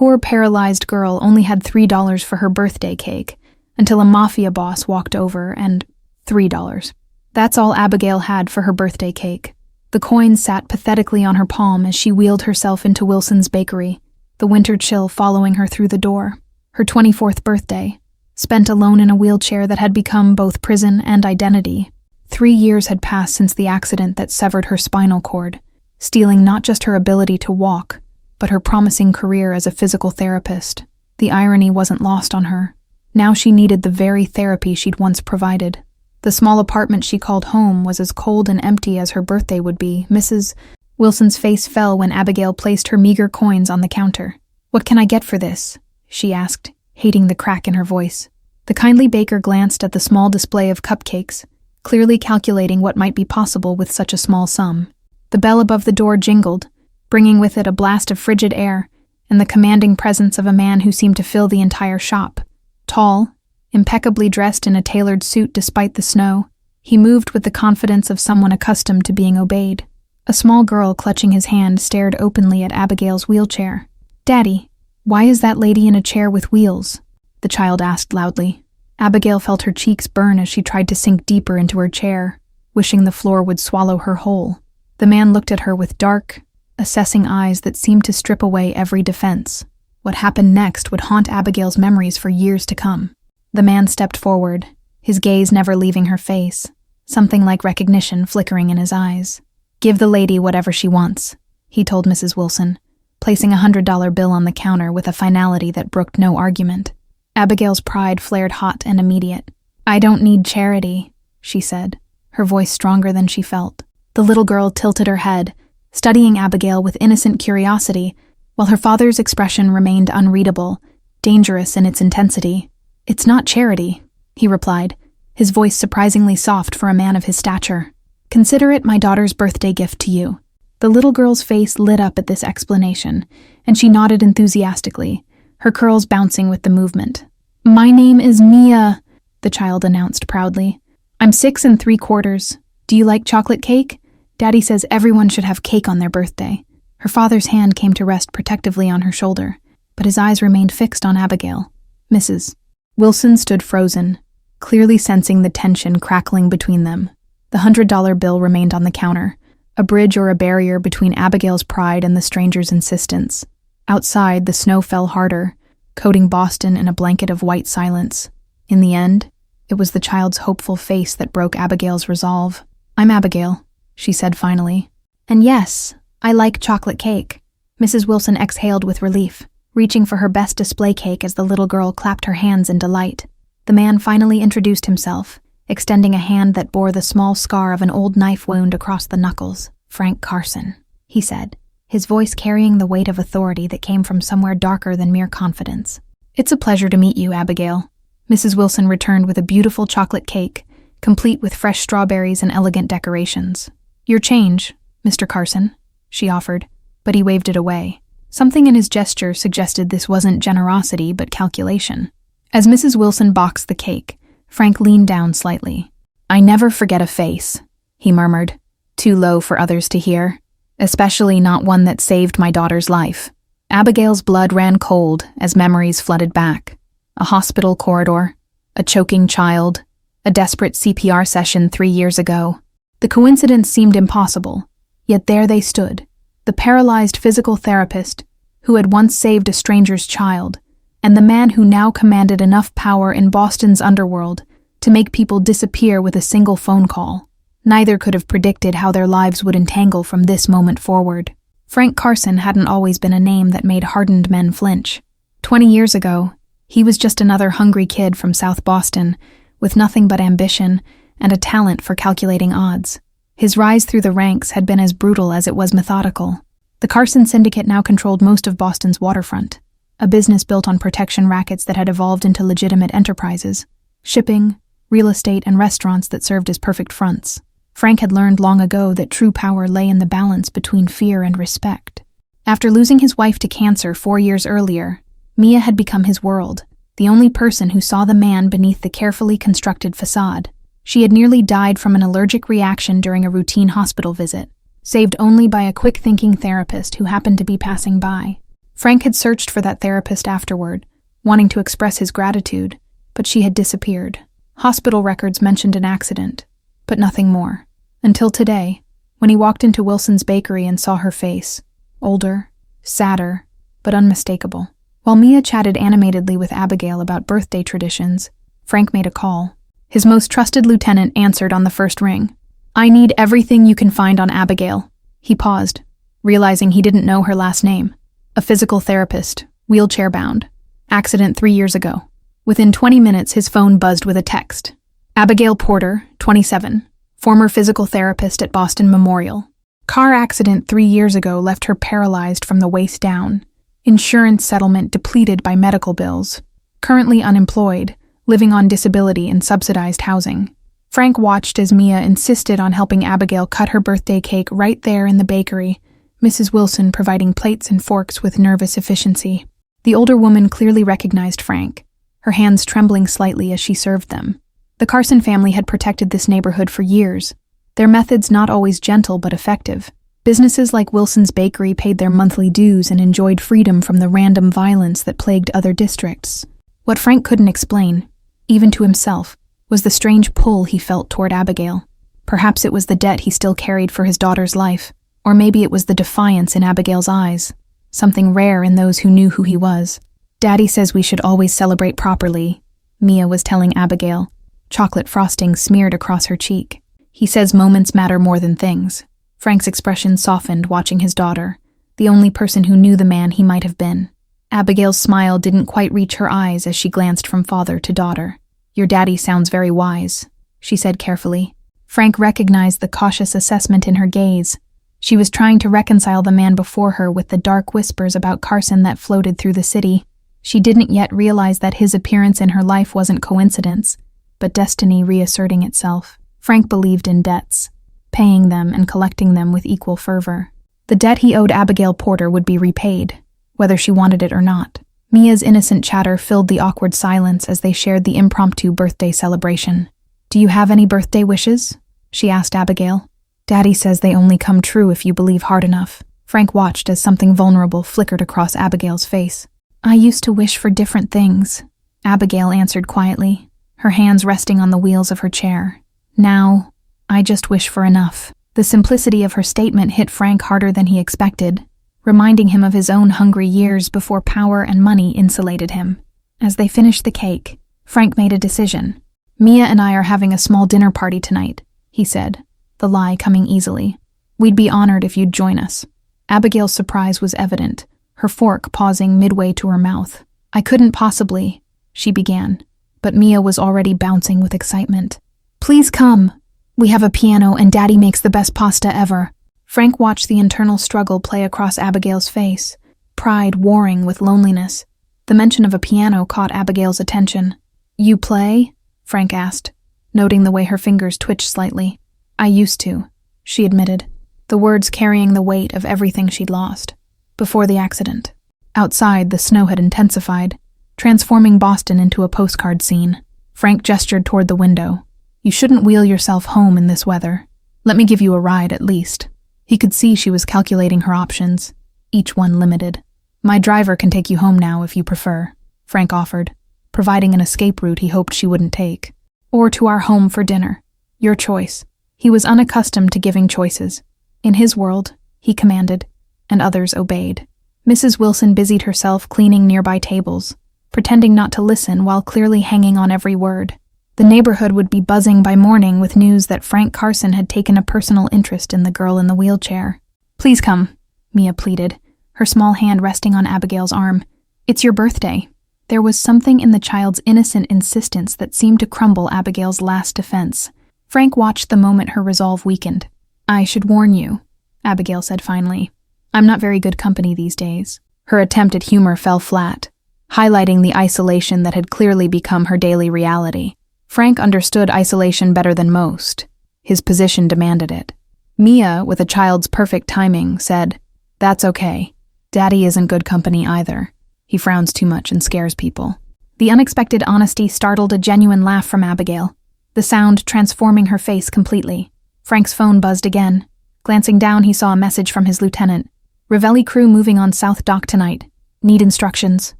poor paralyzed girl only had $3 for her birthday cake, until a mafia boss walked over and $3. That's all Abigail had for her birthday cake. The coin sat pathetically on her palm as she wheeled herself into Wilson's bakery, the winter chill following her through the door. Her 24th birthday, spent alone in a wheelchair that had become both prison and identity. 3 years had passed since the accident that severed her spinal cord, stealing not just her ability to walk, but her promising career as a physical therapist. The irony wasn't lost on her. Now she needed the very therapy she'd once provided. The small apartment she called home was as cold and empty as her birthday would be. Mrs. Wilson's face fell when Abigail placed her meager coins on the counter. "What can I get for this?" she asked, hating the crack in her voice. The kindly baker glanced at the small display of cupcakes, clearly calculating what might be possible with such a small sum. The bell above the door jingled, bringing with it a blast of frigid air and the commanding presence of a man who seemed to fill the entire shop. Tall, impeccably dressed in a tailored suit despite the snow, he moved with the confidence of someone accustomed to being obeyed. A small girl clutching his hand stared openly at Abigail's wheelchair. "Daddy, why is that lady in a chair with wheels?" the child asked loudly. Abigail felt her cheeks burn as she tried to sink deeper into her chair, wishing the floor would swallow her whole. The man looked at her with dark, assessing eyes that seemed to strip away every defense. What happened next would haunt Abigail's memories for years to come. The man stepped forward, his gaze never leaving her face, something like recognition flickering in his eyes. "Give the lady whatever she wants," he told Mrs. Wilson, placing a $100 bill on the counter with a finality that brooked no argument. Abigail's pride flared hot and immediate. "I don't need charity," she said, her voice stronger than she felt. The little girl tilted her head, studying Abigail with innocent curiosity, while her father's expression remained unreadable, dangerous in its intensity. "It's not charity," he replied, his voice surprisingly soft for a man of his stature. "Consider it my daughter's birthday gift to you." The little girl's face lit up at this explanation, and she nodded enthusiastically, her curls bouncing with the movement. "My name is Mia," the child announced proudly. "I'm 6 3/4. Do you like chocolate cake? Daddy says everyone should have cake on their birthday." Her father's hand came to rest protectively on her shoulder, but his eyes remained fixed on Abigail. Mrs. Wilson stood frozen, clearly sensing the tension crackling between them. The $100 bill remained on the counter, a bridge or a barrier between Abigail's pride and the stranger's insistence. Outside, the snow fell harder, coating Boston in a blanket of white silence. In the end, it was the child's hopeful face that broke Abigail's resolve. "I'm Abigail," she said finally. "And yes, I like chocolate cake." Mrs. Wilson exhaled with relief, reaching for her best display cake as the little girl clapped her hands in delight. The man finally introduced himself, extending a hand that bore the small scar of an old knife wound across the knuckles. "Frank Carson," he said, his voice carrying the weight of authority that came from somewhere darker than mere confidence. "It's a pleasure to meet you, Abigail." Mrs. Wilson returned with a beautiful chocolate cake, complete with fresh strawberries and elegant decorations. "Your change, Mr. Carson," she offered, but he waved it away. Something in his gesture suggested this wasn't generosity but calculation. As Mrs. Wilson boxed the cake, Frank leaned down slightly. "I never forget a face," he murmured, too low for others to hear, "especially not one that saved my daughter's life." Abigail's blood ran cold as memories flooded back. A hospital corridor, a choking child, a desperate CPR session 3 years ago. The coincidence seemed impossible, yet there they stood, the paralyzed physical therapist who had once saved a stranger's child, and the man who now commanded enough power in Boston's underworld to make people disappear with a single phone call. Neither could have predicted how their lives would entangle from this moment forward. Frank Carson hadn't always been a name that made hardened men flinch. 20 years ago, he was just another hungry kid from South Boston, with nothing but ambition and a talent for calculating odds. His rise through the ranks had been as brutal as it was methodical. The Carson Syndicate now controlled most of Boston's waterfront, a business built on protection rackets that had evolved into legitimate enterprises, shipping, real estate, and restaurants that served as perfect fronts. Frank had learned long ago that true power lay in the balance between fear and respect. After losing his wife to cancer 4 years earlier, Mia had become his world, the only person who saw the man beneath the carefully constructed facade. She had nearly died from an allergic reaction during a routine hospital visit, saved only by a quick-thinking therapist who happened to be passing by. Frank had searched for that therapist afterward, wanting to express his gratitude, but she had disappeared. Hospital records mentioned an accident, but nothing more. Until today, when he walked into Wilson's bakery and saw her face, older, sadder, but unmistakable. While Mia chatted animatedly with Abigail about birthday traditions, Frank made a call. His most trusted lieutenant answered on the first ring. "I need everything you can find on Abigail." He paused, realizing he didn't know her last name. A physical therapist, wheelchair-bound. Accident 3 years ago. Within 20 minutes, his phone buzzed with a text. Abigail Porter, 27, former physical therapist at Boston Memorial. Car accident 3 years ago left her paralyzed from the waist down. Insurance settlement depleted by medical bills. Currently unemployed, living on disability and subsidized housing. Frank watched as Mia insisted on helping Abigail cut her birthday cake right there in the bakery, Mrs. Wilson providing plates and forks with nervous efficiency. The older woman clearly recognized Frank, her hands trembling slightly as she served them. The Carson family had protected this neighborhood for years, their methods not always gentle but effective. Businesses like Wilson's Bakery paid their monthly dues and enjoyed freedom from the random violence that plagued other districts. What Frank couldn't explain, even to himself, was the strange pull he felt toward Abigail. Perhaps it was the debt he still carried for his daughter's life, or maybe it was the defiance in Abigail's eyes, something rare in those who knew who he was. "Daddy says we should always celebrate properly," Mia was telling Abigail, chocolate frosting smeared across her cheek. "He says moments matter more than things." Frank's expression softened watching his daughter, the only person who knew the man he might have been. Abigail's smile didn't quite reach her eyes as she glanced from father to daughter. "Your daddy sounds very wise," she said carefully. Frank recognized the cautious assessment in her gaze. She was trying to reconcile the man before her with the dark whispers about Carson that floated through the city. She didn't yet realize that his appearance in her life wasn't coincidence, but destiny reasserting itself. Frank believed in debts, paying them and collecting them with equal fervor. The debt he owed Abigail Porter would be repaid, whether she wanted it or not. Mia's innocent chatter filled the awkward silence as they shared the impromptu birthday celebration. "Do you have any birthday wishes?" she asked Abigail. "Daddy says they only come true if you believe hard enough." Frank watched as something vulnerable flickered across Abigail's face. "I used to wish for different things," Abigail answered quietly, her hands resting on the wheels of her chair. "Now, I just wish for enough." The simplicity of her statement hit Frank harder than he expected, reminding him of his own hungry years before power and money insulated him. As they finished the cake, Frank made a decision. "Mia and I are having a small dinner party tonight," he said, the lie coming easily. "We'd be honored if you'd join us." Abigail's surprise was evident, her fork pausing midway to her mouth. "I couldn't possibly," she began, but Mia was already bouncing with excitement. "Please come. We have a piano and Daddy makes the best pasta ever." Frank watched the internal struggle play across Abigail's face, pride warring with loneliness. The mention of a piano caught Abigail's attention. "You play?" Frank asked, noting the way her fingers twitched slightly. "I used to," she admitted, the words carrying the weight of everything she'd lost. Before the accident. Outside, the snow had intensified, transforming Boston into a postcard scene. Frank gestured toward the window. "You shouldn't wheel yourself home in this weather. Let me give you a ride at least." He could see she was calculating her options, each one limited. "My driver can take you home now if you prefer," Frank offered, providing an escape route he hoped she wouldn't take. "Or to our home for dinner. Your choice." He was unaccustomed to giving choices. In his world, he commanded, and others obeyed. Mrs. Wilson busied herself cleaning nearby tables, pretending not to listen while clearly hanging on every word. The neighborhood would be buzzing by morning with news that Frank Carson had taken a personal interest in the girl in the wheelchair. "Please come," Mia pleaded, her small hand resting on Abigail's arm. "It's your birthday." There was something in the child's innocent insistence that seemed to crumble Abigail's last defense. Frank watched the moment her resolve weakened. "I should warn you," Abigail said finally. "I'm not very good company these days." Her attempt at humor fell flat, highlighting the isolation that had clearly become her daily reality. Frank understood isolation better than most. His position demanded it. Mia, with a child's perfect timing, said, "That's okay. Daddy isn't good company either. He frowns too much and scares people." The unexpected honesty startled a genuine laugh from Abigail, the sound transforming her face completely. Frank's phone buzzed again. Glancing down, he saw a message from his lieutenant. "Revelli crew moving on South Dock tonight. Need instructions.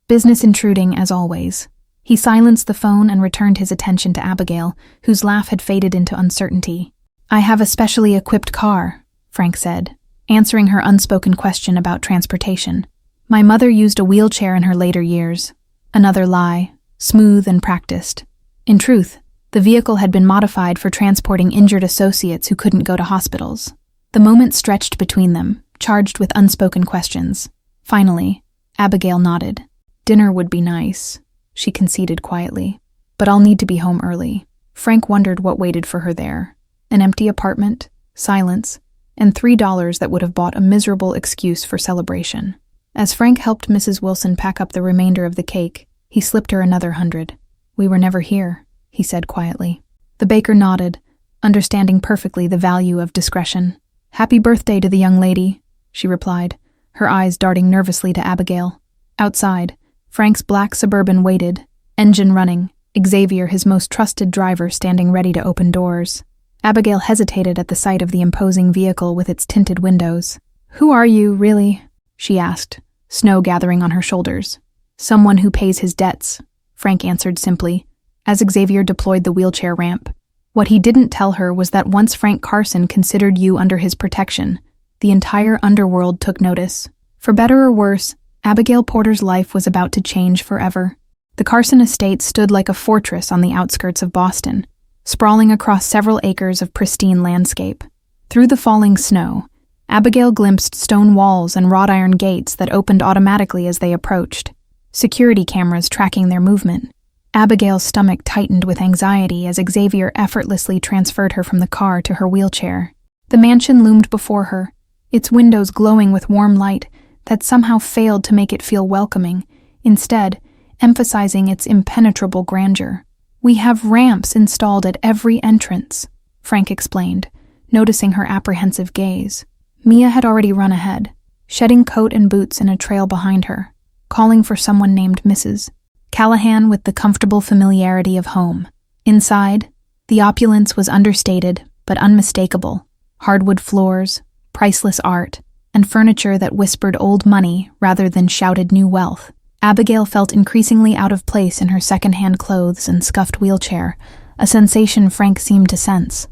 Business intruding, as always. He silenced the phone and returned his attention to Abigail, whose laugh had faded into uncertainty. I have a specially equipped car, Frank said, answering her unspoken question about transportation. My mother used a wheelchair in her later years. Another lie, smooth and practiced. In truth, the vehicle had been modified for transporting injured associates who couldn't go to hospitals. The moment stretched between them, charged with unspoken questions. Finally, Abigail nodded. Dinner would be nice, she conceded quietly. But I'll need to be home early. Frank wondered what waited for her there. An empty apartment, silence, and $3 that would have bought a miserable excuse for celebration. As Frank helped Mrs. Wilson pack up the remainder of the cake, he slipped her another $100. We were never here, he said quietly. The baker nodded, understanding perfectly the value of discretion. Happy birthday to the young lady, she replied, her eyes darting nervously to Abigail. Outside, Frank's black Suburban waited, engine running, Xavier, his most trusted driver, standing ready to open doors. Abigail hesitated at the sight of the imposing vehicle with its tinted windows. Who are you, really? She asked, snow gathering on her shoulders. Someone who pays his debts, Frank answered simply, as Xavier deployed the wheelchair ramp. What he didn't tell her was that once Frank Carson considered you under his protection, the entire underworld took notice. For better or worse, Abigail Porter's life was about to change forever. The Carson estate stood like a fortress on the outskirts of Boston, sprawling across several acres of pristine landscape. Through the falling snow, Abigail glimpsed stone walls and wrought iron gates that opened automatically as they approached, security cameras tracking their movement. Abigail's stomach tightened with anxiety as Xavier effortlessly transferred her from the car to her wheelchair. The mansion loomed before her, its windows glowing with warm light that somehow failed to make it feel welcoming, instead emphasizing its impenetrable grandeur. We have ramps installed at every entrance, Frank explained, noticing her apprehensive gaze. Mia had already run ahead, shedding coat and boots in a trail behind her, calling for someone named Mrs. Callahan with the comfortable familiarity of home. Inside, the opulence was understated but unmistakable. Hardwood floors, priceless art, and furniture that whispered old money rather than shouted new wealth. Abigail felt increasingly out of place in her second-hand clothes and scuffed wheelchair, a sensation Frank seemed to sense.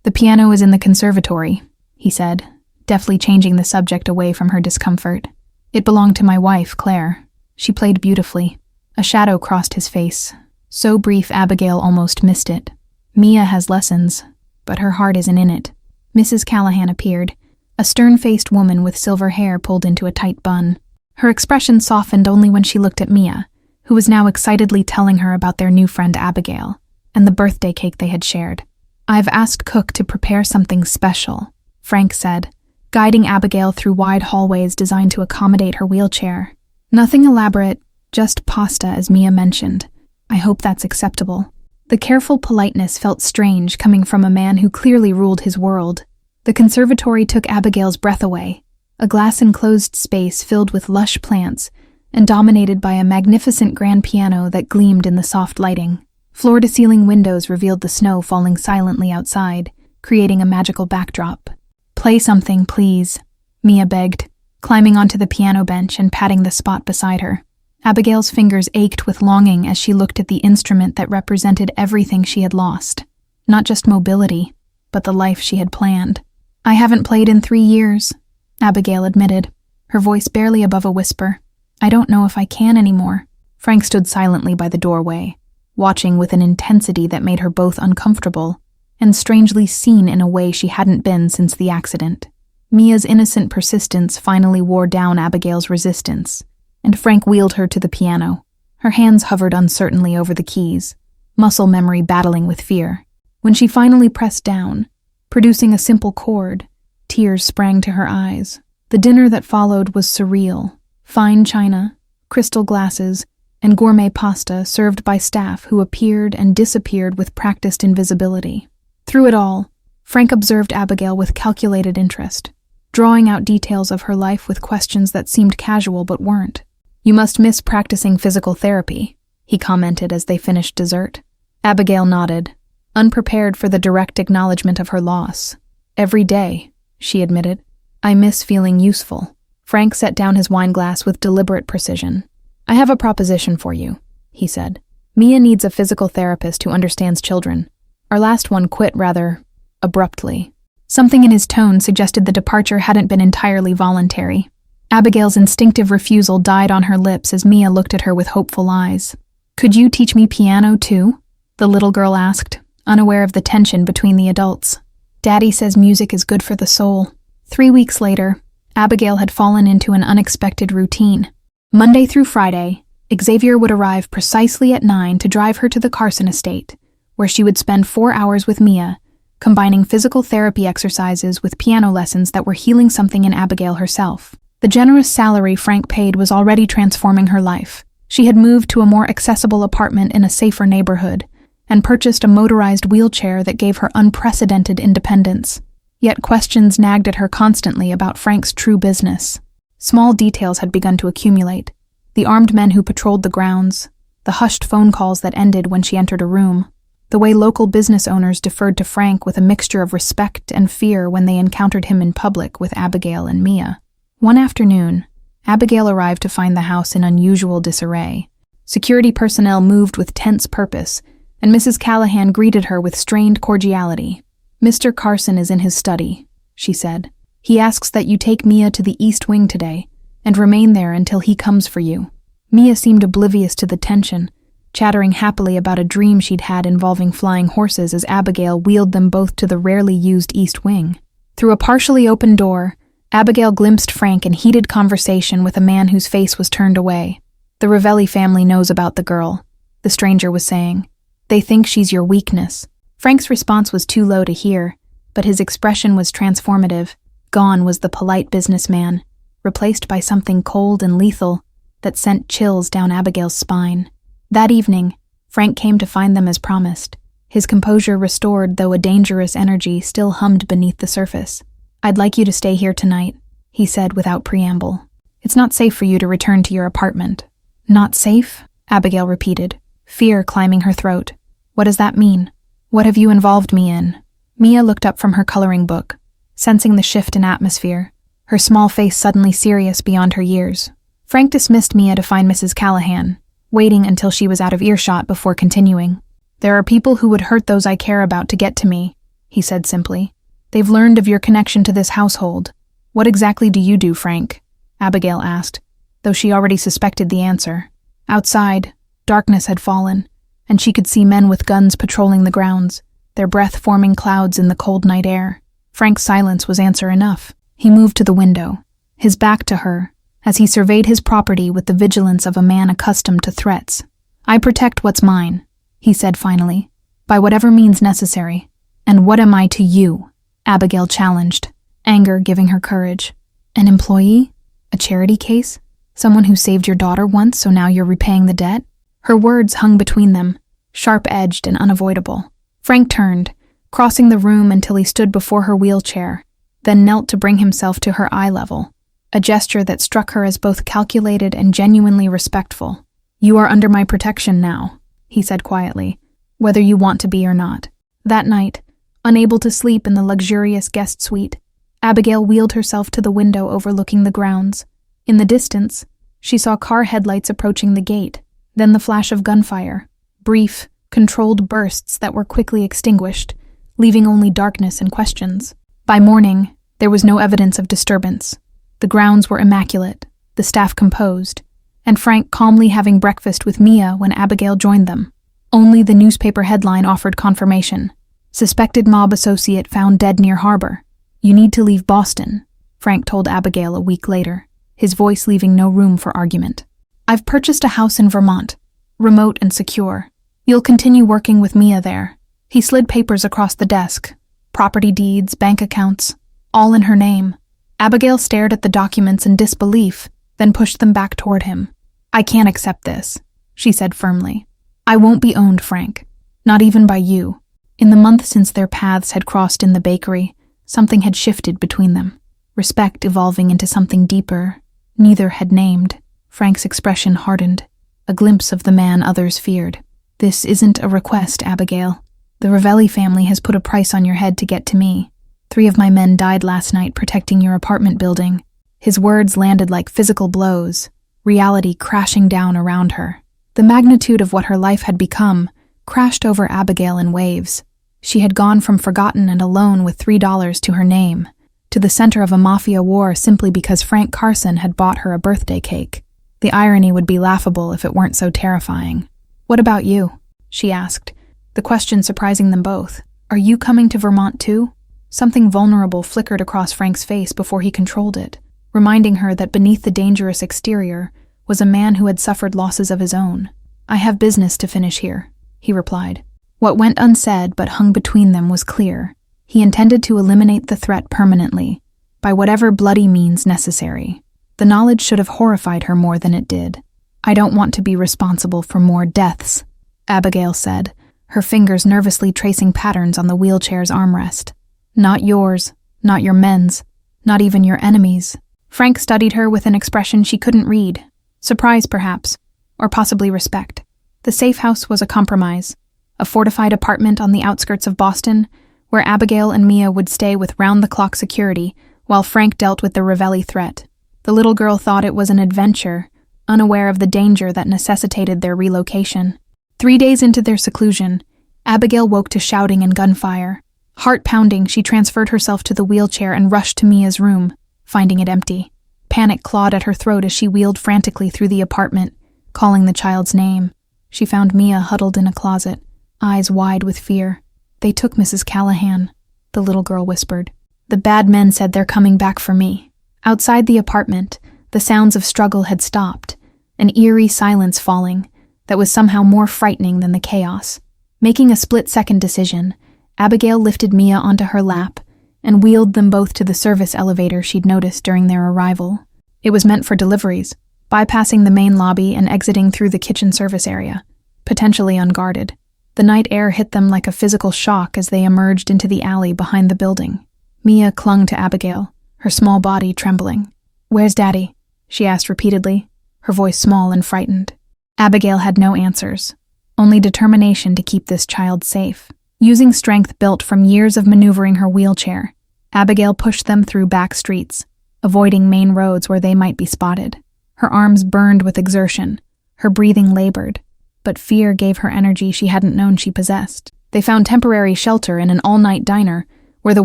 The piano is in the conservatory, he said, deftly changing the subject away from her discomfort. It belonged to my wife, Claire. She played beautifully. A shadow crossed his face, so brief Abigail almost missed it. Mia has lessons, but her heart isn't in it. Mrs. Callahan appeared, a stern-faced woman with silver hair pulled into a tight bun. Her expression softened only when she looked at Mia, who was now excitedly telling her about their new friend Abigail and the birthday cake they had shared. I've asked Cook to prepare something special, Frank said, guiding Abigail through wide hallways designed to accommodate her wheelchair. Nothing elaborate, just pasta, as Mia mentioned. I hope that's acceptable. The careful politeness felt strange coming from a man who clearly ruled his world. The conservatory took Abigail's breath away, a glass-enclosed space filled with lush plants and dominated by a magnificent grand piano that gleamed in the soft lighting. Floor-to-ceiling windows revealed the snow falling silently outside, creating a magical backdrop. Play something, please, Mia begged, climbing onto the piano bench and patting the spot beside her. Abigail's fingers ached with longing as she looked at the instrument that represented everything she had lost. Not just mobility, but the life she had planned. I haven't played in 3 years, Abigail admitted, her voice barely above a whisper. I don't know if I can anymore. Frank stood silently by the doorway, watching with an intensity that made her both uncomfortable and strangely seen in a way she hadn't been since the accident. Mia's innocent persistence finally wore down Abigail's resistance, and Frank wheeled her to the piano. Her hands hovered uncertainly over the keys, muscle memory battling with fear. When she finally pressed down, producing a simple chord, tears sprang to her eyes. The dinner that followed was surreal. Fine china, crystal glasses, and gourmet pasta served by staff who appeared and disappeared with practiced invisibility. Through it all, Frank observed Abigail with calculated interest, drawing out details of her life with questions that seemed casual but weren't. You must miss practicing physical therapy, he commented as they finished dessert. Abigail nodded, unprepared for the direct acknowledgement of her loss. Every day, she admitted. I miss feeling useful. Frank set down his wineglass with deliberate precision. "I have a proposition for you," he said. "Mia needs a physical therapist who understands children. Our last one quit rather abruptly." Something in his tone suggested the departure hadn't been entirely voluntary. Abigail's instinctive refusal died on her lips as Mia looked at her with hopeful eyes. "Could you teach me piano, too?" the little girl asked, unaware of the tension between the adults. "Daddy says music is good for the soul." 3 weeks later, Abigail had fallen into an unexpected routine. Monday through Friday, Xavier would arrive precisely at 9 to drive her to the Carson estate, where she would spend 4 hours with Mia, combining physical therapy exercises with piano lessons that were healing something in Abigail herself. The generous salary Frank paid was already transforming her life. She had moved to a more accessible apartment in a safer neighborhood and purchased a motorized wheelchair that gave her unprecedented independence. Yet questions nagged at her constantly about Frank's true business. Small details had begun to accumulate. The armed men who patrolled the grounds, the hushed phone calls that ended when she entered a room, the way local business owners deferred to Frank with a mixture of respect and fear when they encountered him in public with Abigail and Mia. One afternoon, Abigail arrived to find the house in unusual disarray. Security personnel moved with tense purpose, and Mrs. Callahan greeted her with strained cordiality. "Mr. Carson is in his study," she said. "He asks that you take Mia to the East Wing today and remain there until he comes for you." Mia seemed oblivious to the tension, chattering happily about a dream she'd had involving flying horses as Abigail wheeled them both to the rarely used East Wing. Through a partially open door, Abigail glimpsed Frank in heated conversation with a man whose face was turned away. "The Ravelli family knows about the girl," the stranger was saying. "They think she's your weakness." Frank's response was too low to hear, but his expression was transformative. Gone was the polite businessman, replaced by something cold and lethal that sent chills down Abigail's spine. That evening, Frank came to find them as promised, his composure restored though a dangerous energy still hummed beneath the surface. "I'd like you to stay here tonight," he said without preamble. "It's not safe for you to return to your apartment." "Not safe?" Abigail repeated, fear climbing her throat. "What does that mean? What have you involved me in?" Mia looked up from her coloring book, sensing the shift in atmosphere, her small face suddenly serious beyond her years. Frank dismissed Mia to find Mrs. Callahan, waiting until she was out of earshot before continuing. "There are people who would hurt those I care about to get to me," he said simply. "They've learned of your connection to this household. What exactly do you do, Frank?" Abigail asked, though she already suspected the answer. Outside, darkness had fallen, and she could see men with guns patrolling the grounds, their breath forming clouds in the cold night air. Frank's silence was answer enough. He moved to the window, his back to her, as he surveyed his property with the vigilance of a man accustomed to threats. "I protect what's mine," he said finally, "by whatever means necessary." "And what am I to you?" Abigail challenged, anger giving her courage. "An employee? A charity case? Someone who saved your daughter once, so now you're repaying the debt?" Her words hung between them, sharp-edged and unavoidable. Frank turned, crossing the room until he stood before her wheelchair, then knelt to bring himself to her eye level, a gesture that struck her as both calculated and genuinely respectful. "You are under my protection now," he said quietly, "whether you want to be or not." That night, unable to sleep in the luxurious guest suite, Abigail wheeled herself to the window overlooking the grounds. In the distance, she saw car headlights approaching the gate, then the flash of gunfire, brief, controlled bursts that were quickly extinguished, leaving only darkness and questions. By morning, there was no evidence of disturbance. The grounds were immaculate, the staff composed, and Frank calmly having breakfast with Mia when Abigail joined them. Only the newspaper headline offered confirmation. "Suspected mob associate found dead near harbor. You need to leave Boston," Frank told Abigail a week later, his voice leaving no room for argument. "I've purchased a house in Vermont, remote and secure. You'll continue working with Mia there." He slid papers across the desk, property deeds, bank accounts, all in her name. Abigail stared at the documents in disbelief, then pushed them back toward him. "I can't accept this," she said firmly. "I won't be owned, Frank. Not even by you." In the month since their paths had crossed in the bakery, something had shifted between them, respect evolving into something deeper, neither had named. Frank's expression hardened, a glimpse of the man others feared. "This isn't a request, Abigail. The Ravelli family has put a price on your head to get to me. 3 of my men died last night protecting your apartment building. His words landed like physical blows, reality crashing down around her. The magnitude of what her life had become crashed over Abigail in waves. She had gone from forgotten and alone with $3 to her name, to the center of a mafia war simply because Frank Carson had bought her a birthday cake. The irony would be laughable if it weren't so terrifying. "What about you?" she asked, the question surprising them both. "Are you coming to Vermont too?" Something vulnerable flickered across Frank's face before he controlled it, reminding her that beneath the dangerous exterior was a man who had suffered losses of his own. "I have business to finish here," he replied. What went unsaid but hung between them was clear. He intended to eliminate the threat permanently, by whatever bloody means necessary. The knowledge should have horrified her more than it did. "I don't want to be responsible for more deaths," Abigail said, her fingers nervously tracing patterns on the wheelchair's armrest. "Not yours, not your men's, not even your enemies." Frank studied her with an expression she couldn't read. Surprise, perhaps, or possibly respect. The safe house was a compromise, a fortified apartment on the outskirts of Boston, where Abigail and Mia would stay with round-the-clock security while Frank dealt with the Revelli threat. The little girl thought it was an adventure, unaware of the danger that necessitated their relocation. 3 days into their seclusion, Abigail woke to shouting and gunfire. Heart-pounding, she transferred herself to the wheelchair and rushed to Mia's room, finding it empty. Panic clawed at her throat as she wheeled frantically through the apartment, calling the child's name. She found Mia huddled in a closet, eyes wide with fear. "They took Mrs. Callahan," the little girl whispered. "The bad men said they're coming back for me." Outside the apartment, the sounds of struggle had stopped, an eerie silence falling that was somehow more frightening than the chaos. Making a split-second decision, Abigail lifted Mia onto her lap and wheeled them both to the service elevator she'd noticed during their arrival. It was meant for deliveries, bypassing the main lobby and exiting through the kitchen service area, potentially unguarded. The night air hit them like a physical shock as they emerged into the alley behind the building. Mia clung to Abigail, her small body trembling. "Where's Daddy?" she asked repeatedly, her voice small and frightened. Abigail had no answers, only determination to keep this child safe. Using strength built from years of maneuvering her wheelchair, Abigail pushed them through back streets, avoiding main roads where they might be spotted. Her arms burned with exertion, her breathing labored, but fear gave her energy she hadn't known she possessed. They found temporary shelter in an all-night diner where the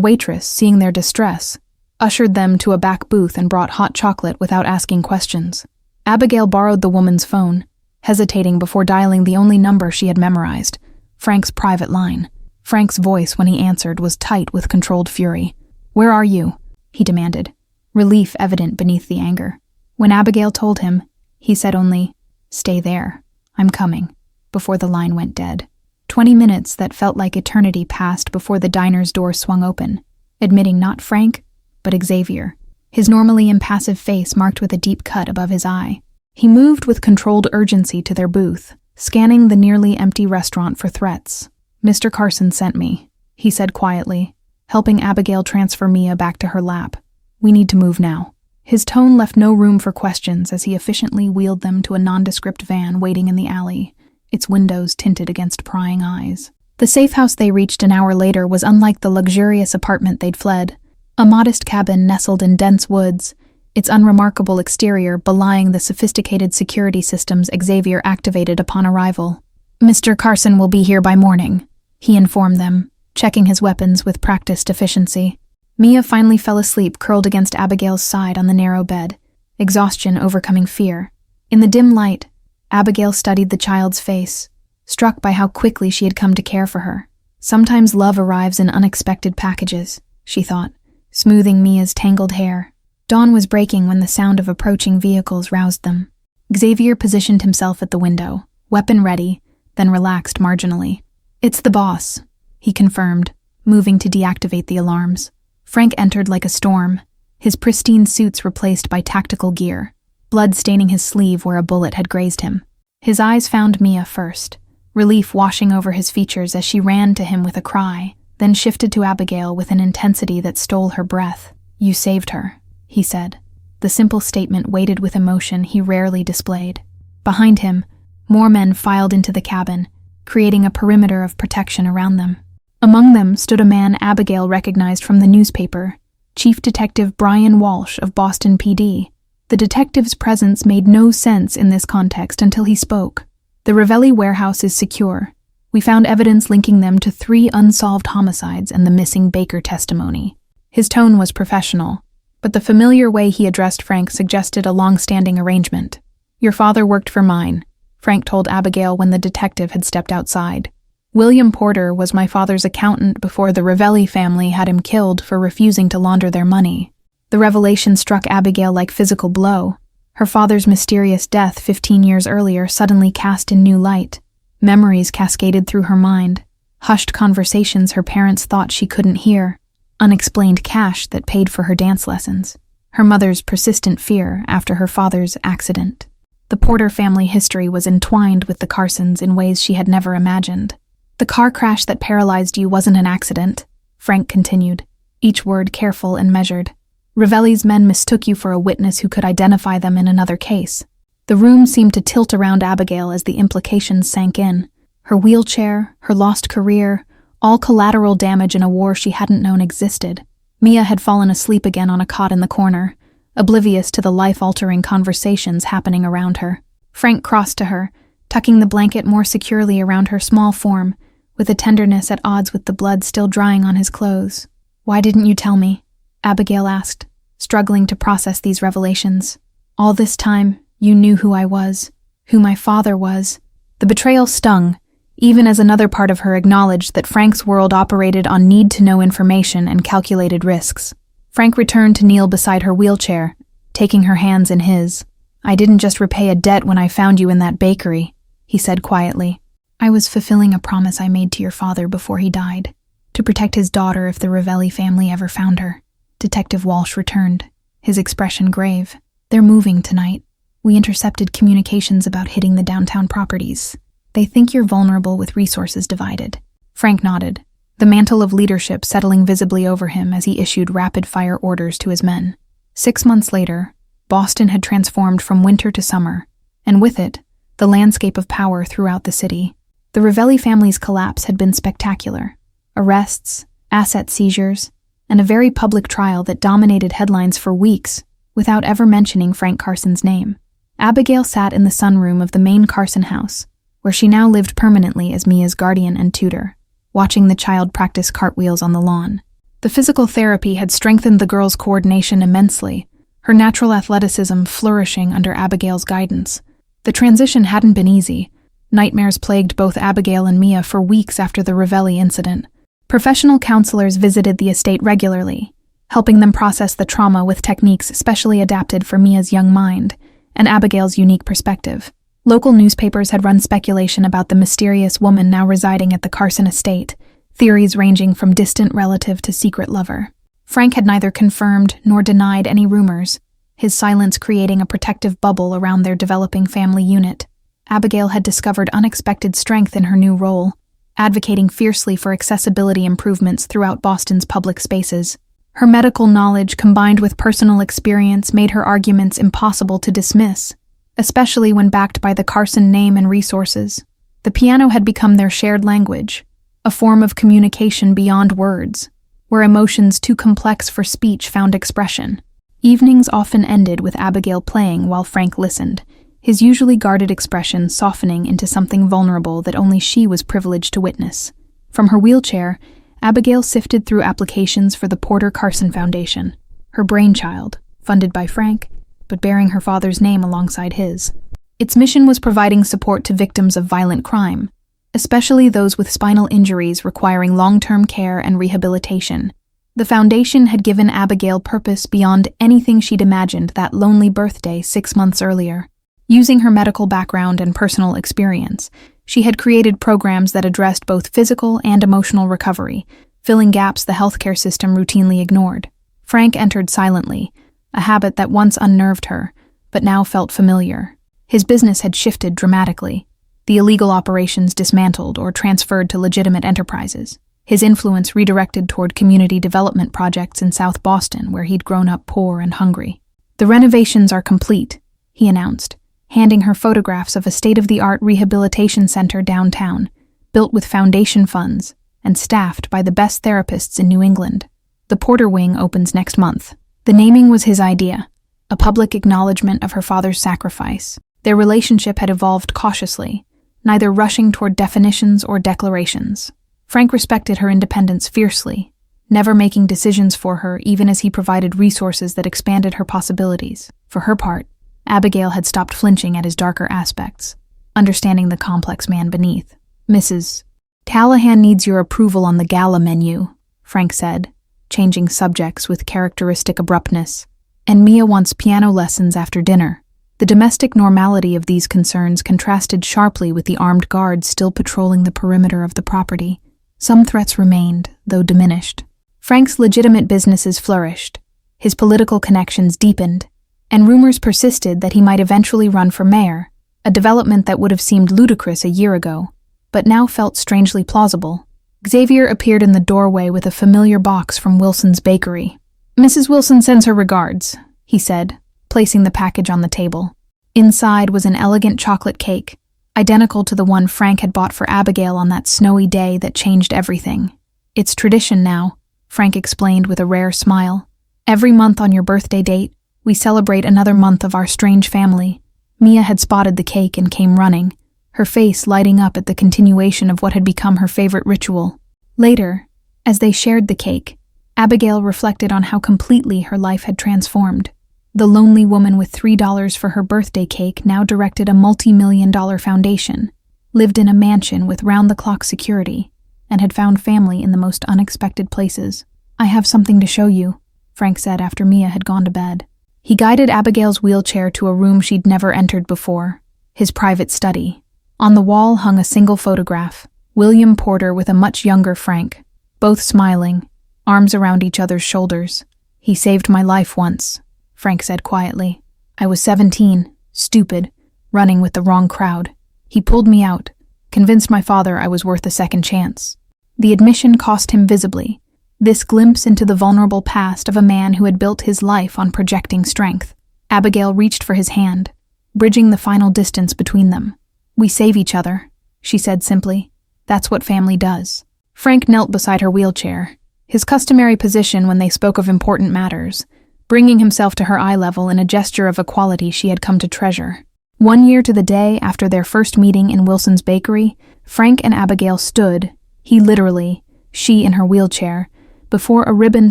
waitress, seeing their distress, ushered them to a back booth and brought hot chocolate without asking questions. Abigail borrowed the woman's phone, hesitating before dialing the only number she had memorized, Frank's private line. Frank's voice when he answered was tight with controlled fury. "Where are you?" he demanded, relief evident beneath the anger. When Abigail told him, he said only, "Stay there, I'm coming," before the line went dead. 20 minutes that felt like eternity passed before the diner's door swung open, admitting not Frank, but Xavier, his normally impassive face marked with a deep cut above his eye. He moved with controlled urgency to their booth, scanning the nearly empty restaurant for threats. "Mr. Carson sent me," he said quietly, helping Abigail transfer Mia back to her lap. "We need to move now." His tone left no room for questions as he efficiently wheeled them to a nondescript van waiting in the alley, its windows tinted against prying eyes. The safe house they reached an hour later was unlike the luxurious apartment they'd fled. A modest cabin nestled in dense woods, its unremarkable exterior belying the sophisticated security systems Xavier activated upon arrival. "Mr. Carson will be here by morning," he informed them, checking his weapons with practiced efficiency. Mia finally fell asleep curled against Abigail's side on the narrow bed, exhaustion overcoming fear. In the dim light, Abigail studied the child's face, struck by how quickly she had come to care for her. Sometimes love arrives in unexpected packages, she thought, smoothing Mia's tangled hair. Dawn was breaking when the sound of approaching vehicles roused them. Xavier positioned himself at the window, weapon ready, then relaxed marginally. "It's the boss," he confirmed, moving to deactivate the alarms. Frank entered like a storm, his pristine suits replaced by tactical gear, blood staining his sleeve where a bullet had grazed him. His eyes found Mia first, relief washing over his features as she ran to him with a cry, then shifted to Abigail with an intensity that stole her breath. "You saved her," he said. The simple statement weighted with emotion he rarely displayed. Behind him, more men filed into the cabin, creating a perimeter of protection around them. Among them stood a man Abigail recognized from the newspaper, Chief Detective Brian Walsh of Boston PD. The detective's presence made no sense in this context until he spoke. The Ravelli warehouse is secure. We found evidence linking them to 3 unsolved homicides and the missing Baker testimony. His tone was professional, but the familiar way he addressed Frank suggested a long-standing arrangement. Your father worked for mine, Frank told Abigail when the detective had stepped outside. William Porter was my father's accountant before the Ravelli family had him killed for refusing to launder their money. The revelation struck Abigail like physical blow. Her father's mysterious death 15 years earlier suddenly cast in new light. Memories cascaded through her mind. Hushed conversations her parents thought she couldn't hear. Unexplained cash that paid for her dance lessons. Her mother's persistent fear after her father's accident. The Porter family history was entwined with the Carsons in ways she had never imagined. The car crash that paralyzed you wasn't an accident, Frank continued, each word careful and measured. Ravelli's men mistook you for a witness who could identify them in another case. The room seemed to tilt around Abigail as the implications sank in. Her wheelchair, her lost career, all collateral damage in a war she hadn't known existed. Mia had fallen asleep again on a cot in the corner, oblivious to the life-altering conversations happening around her. Frank crossed to her, tucking the blanket more securely around her small form, with a tenderness at odds with the blood still drying on his clothes. "Why didn't you tell me?" Abigail asked, struggling to process these revelations. "All this time, you knew who I was, who my father was." The betrayal stung, even as another part of her acknowledged that Frank's world operated on need-to-know information and calculated risks. Frank returned to kneel beside her wheelchair, taking her hands in his. "I didn't just repay a debt when I found you in that bakery," he said quietly. "I was fulfilling a promise I made to your father before he died, to protect his daughter if the Ravelli family ever found her." Detective Walsh returned, his expression grave. "They're moving tonight. We intercepted communications about hitting the downtown properties. They think you're vulnerable with resources divided." Frank nodded, the mantle of leadership settling visibly over him as he issued rapid-fire orders to his men. 6 months later, Boston had transformed from winter to summer, and with it, the landscape of power throughout the city. The Ravelli family's collapse had been spectacular. Arrests, asset seizures, and a very public trial that dominated headlines for weeks without ever mentioning Frank Carson's name. Abigail sat in the sunroom of the main Carson house, where she now lived permanently as Mia's guardian and tutor, watching the child practice cartwheels on the lawn. The physical therapy had strengthened the girl's coordination immensely, her natural athleticism flourishing under Abigail's guidance. The transition hadn't been easy. Nightmares plagued both Abigail and Mia for weeks after the Ravelli incident. Professional counselors visited the estate regularly, helping them process the trauma with techniques specially adapted for Mia's young mind and Abigail's unique perspective. Local newspapers had run speculation about the mysterious woman now residing at the Carson estate, theories ranging from distant relative to secret lover. Frank had neither confirmed nor denied any rumors, his silence creating a protective bubble around their developing family unit. Abigail had discovered unexpected strength in her new role, advocating fiercely for accessibility improvements throughout Boston's public spaces. Her medical knowledge combined with personal experience made her arguments impossible to dismiss, especially when backed by the Carson name and resources. The piano had become their shared language, a form of communication beyond words, where emotions too complex for speech found expression. Evenings often ended with Abigail playing while Frank listened, his usually guarded expression softening into something vulnerable that only she was privileged to witness. From her wheelchair, Abigail sifted through applications for the Porter Carson Foundation, her brainchild, funded by Frank, but bearing her father's name alongside his. Its mission was providing support to victims of violent crime, especially those with spinal injuries requiring long-term care and rehabilitation. The foundation had given Abigail purpose beyond anything she'd imagined that lonely birthday 6 months earlier. Using her medical background and personal experience, she had created programs that addressed both physical and emotional recovery, filling gaps the healthcare system routinely ignored. Frank entered silently, a habit that once unnerved her, but now felt familiar. His business had shifted dramatically, the illegal operations dismantled or transferred to legitimate enterprises. His influence redirected toward community development projects in South Boston, where he'd grown up poor and hungry. "The renovations are complete," he announced, handing her photographs of a state-of-the-art rehabilitation center downtown, built with foundation funds and staffed by the best therapists in New England. The Porter Wing opens next month. The naming was his idea, a public acknowledgement of her father's sacrifice. Their relationship had evolved cautiously, neither rushing toward definitions or declarations. Frank respected her independence fiercely, never making decisions for her even as he provided resources that expanded her possibilities. For her part, Abigail had stopped flinching at his darker aspects, understanding the complex man beneath. "Mrs. Callahan needs your approval on the gala menu," Frank said, changing subjects with characteristic abruptness. "And Mia wants piano lessons after dinner." The domestic normality of these concerns contrasted sharply with the armed guards still patrolling the perimeter of the property. Some threats remained, though diminished. Frank's legitimate businesses flourished, his political connections deepened, and rumors persisted that he might eventually run for mayor, a development that would have seemed ludicrous a year ago, but now felt strangely plausible. Xavier appeared in the doorway with a familiar box from Wilson's bakery. "Mrs. Wilson sends her regards," he said, placing the package on the table. Inside was an elegant chocolate cake, identical to the one Frank had bought for Abigail on that snowy day that changed everything. "It's tradition now," Frank explained with a rare smile. "Every month on your birthday date, we celebrate another month of our strange family." Mia had spotted the cake and came running, her face lighting up at the continuation of what had become her favorite ritual. Later, as they shared the cake, Abigail reflected on how completely her life had transformed. The lonely woman with $3 for her birthday cake now directed a multi-million-dollar foundation, lived in a mansion with round-the-clock security, and had found family in the most unexpected places. "I have something to show you," Frank said after Mia had gone to bed. He guided Abigail's wheelchair to a room she'd never entered before, his private study. On the wall hung a single photograph, William Porter with a much younger Frank, both smiling, arms around each other's shoulders. "He saved my life once," Frank said quietly. "I was 17, stupid, running with the wrong crowd. He pulled me out, convinced my father I was worth a second chance." The admission cost him visibly, this glimpse into the vulnerable past of a man who had built his life on projecting strength. Abigail reached for his hand, bridging the final distance between them. "We save each other," she said simply. "That's what family does." Frank knelt beside her wheelchair, his customary position when they spoke of important matters, bringing himself to her eye level in a gesture of equality she had come to treasure. 1 year to the day after their first meeting in Wilson's bakery, Frank and Abigail stood, he literally, she in her wheelchair, before a ribbon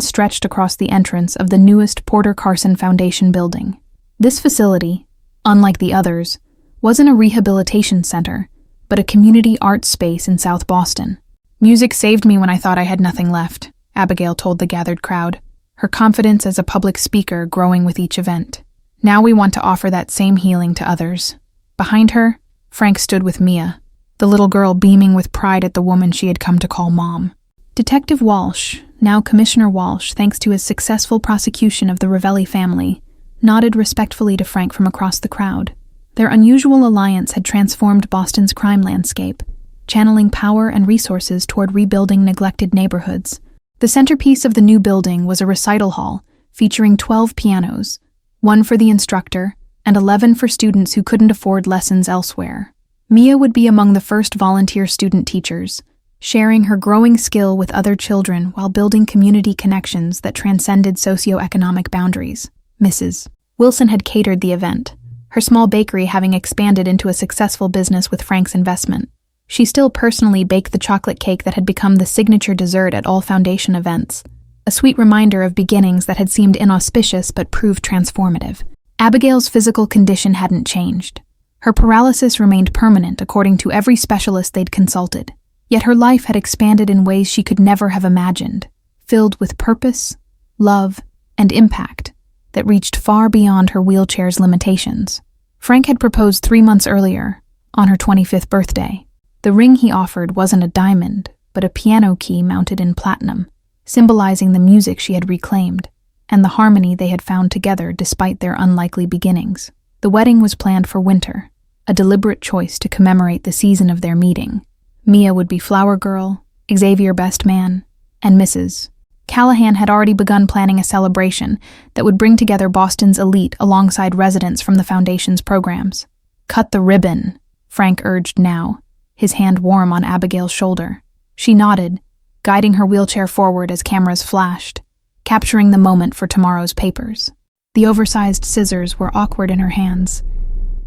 stretched across the entrance of the newest Porter Carson Foundation building. This facility, unlike the others, wasn't a rehabilitation center, but a community arts space in South Boston. "Music saved me when I thought I had nothing left," Abigail told the gathered crowd, her confidence as a public speaker growing with each event. "Now we want to offer that same healing to others." Behind her, Frank stood with Mia, the little girl beaming with pride at the woman she had come to call Mom. Detective Walsh, now Commissioner Walsh thanks to his successful prosecution of the Ravelli family, nodded respectfully to Frank from across the crowd. Their unusual alliance had transformed Boston's crime landscape, channeling power and resources toward rebuilding neglected neighborhoods. The centerpiece of the new building was a recital hall featuring 12 pianos, 1 for the instructor and 11 for students who couldn't afford lessons elsewhere. Mia would be among the first volunteer student teachers, sharing her growing skill with other children while building community connections that transcended socioeconomic boundaries. Mrs. Wilson had catered the event, her small bakery having expanded into a successful business with Frank's investment. She still personally baked the chocolate cake that had become the signature dessert at all foundation events, a sweet reminder of beginnings that had seemed inauspicious but proved transformative. Abigail's physical condition hadn't changed. Her paralysis remained permanent according to every specialist they'd consulted, yet her life had expanded in ways she could never have imagined, filled with purpose, love, and impact that reached far beyond her wheelchair's limitations. Frank had proposed 3 months earlier, on her 25th birthday. The ring he offered wasn't a diamond, but a piano key mounted in platinum, symbolizing the music she had reclaimed, and the harmony they had found together despite their unlikely beginnings. The wedding was planned for winter, a deliberate choice to commemorate the season of their meeting. Mia would be flower girl, Xavier best man, and Mrs. Callahan had already begun planning a celebration that would bring together Boston's elite alongside residents from the Foundation's programs. "Cut the ribbon," Frank urged now, his hand warm on Abigail's shoulder. She nodded, guiding her wheelchair forward as cameras flashed. capturing the moment for tomorrow's papers. The oversized scissors were awkward in her hands,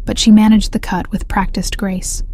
but she managed the cut with practiced grace.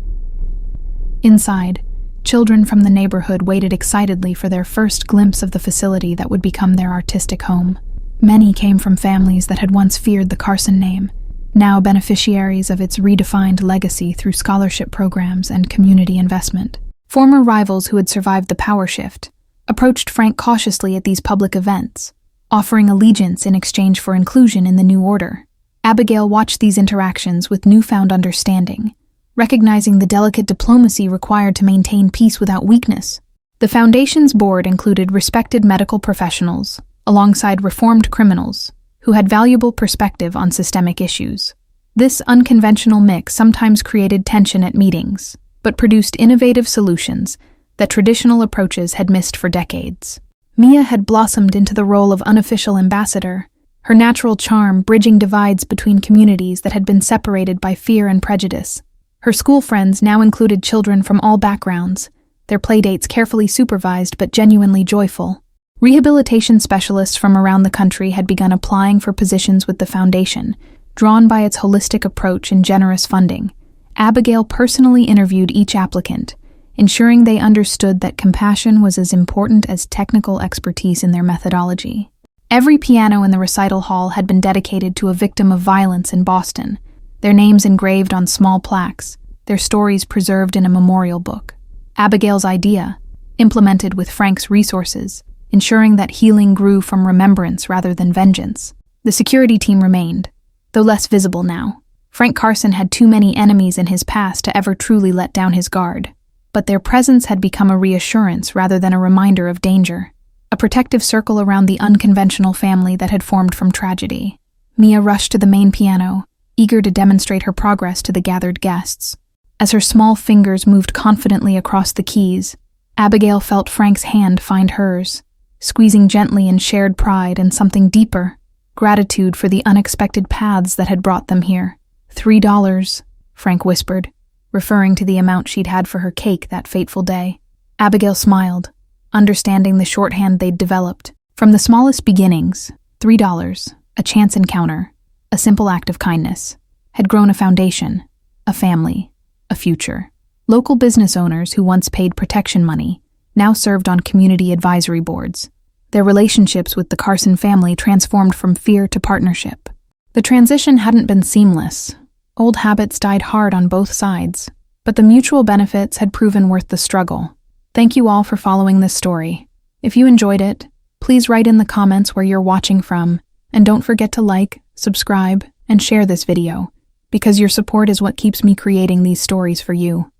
Inside, children from the neighborhood waited excitedly for their first glimpse of the facility that would become their artistic home. Many came from families that had once feared the Carson name, now beneficiaries of its redefined legacy through scholarship programs and community investment. Former rivals who had survived the power shift approached Frank cautiously at these public events, offering allegiance in exchange for inclusion in the new order. Abigail watched these interactions with newfound understanding, recognizing the delicate diplomacy required to maintain peace without weakness. The Foundation's board included respected medical professionals, alongside reformed criminals, who had valuable perspective on systemic issues. This unconventional mix sometimes created tension at meetings, but produced innovative solutions that traditional approaches had missed for decades. Mia had blossomed into the role of unofficial ambassador, her natural charm bridging divides between communities that had been separated by fear and prejudice. Her school friends now included children from all backgrounds, their playdates carefully supervised but genuinely joyful. Rehabilitation specialists from around the country had begun applying for positions with the Foundation, drawn by its holistic approach and generous funding. Abigail personally interviewed each applicant, ensuring they understood that compassion was as important as technical expertise in their methodology. Every piano in the recital hall had been dedicated to a victim of violence in Boston, their names engraved on small plaques, their stories preserved in a memorial book. Abigail's idea, implemented with Frank's resources, ensuring that healing grew from remembrance rather than vengeance. The security team remained, though less visible now. Frank Carson had too many enemies in his past to ever truly let down his guard, but their presence had become a reassurance rather than a reminder of danger, a protective circle around the unconventional family that had formed from tragedy. Mia rushed to the main piano, eager to demonstrate her progress to the gathered guests. As her small fingers moved confidently across the keys, Abigail felt Frank's hand find hers, squeezing gently in shared pride and something deeper, gratitude for the unexpected paths that had brought them here. $3, Frank whispered, referring to the amount she'd had for her cake that fateful day. Abigail smiled, understanding the shorthand they'd developed. From the smallest beginnings, $3, a chance encounter, a simple act of kindness, had grown a foundation, a family, a future. Local business owners who once paid protection money now served on community advisory boards. Their relationships with the Carson family transformed from fear to partnership. The transition hadn't been seamless. Old habits died hard on both sides, but the mutual benefits had proven worth the struggle. Thank you all for following this story. If you enjoyed it, please write in the comments where you're watching from, and don't forget to like, subscribe, and share this video, because your support is what keeps me creating these stories for you.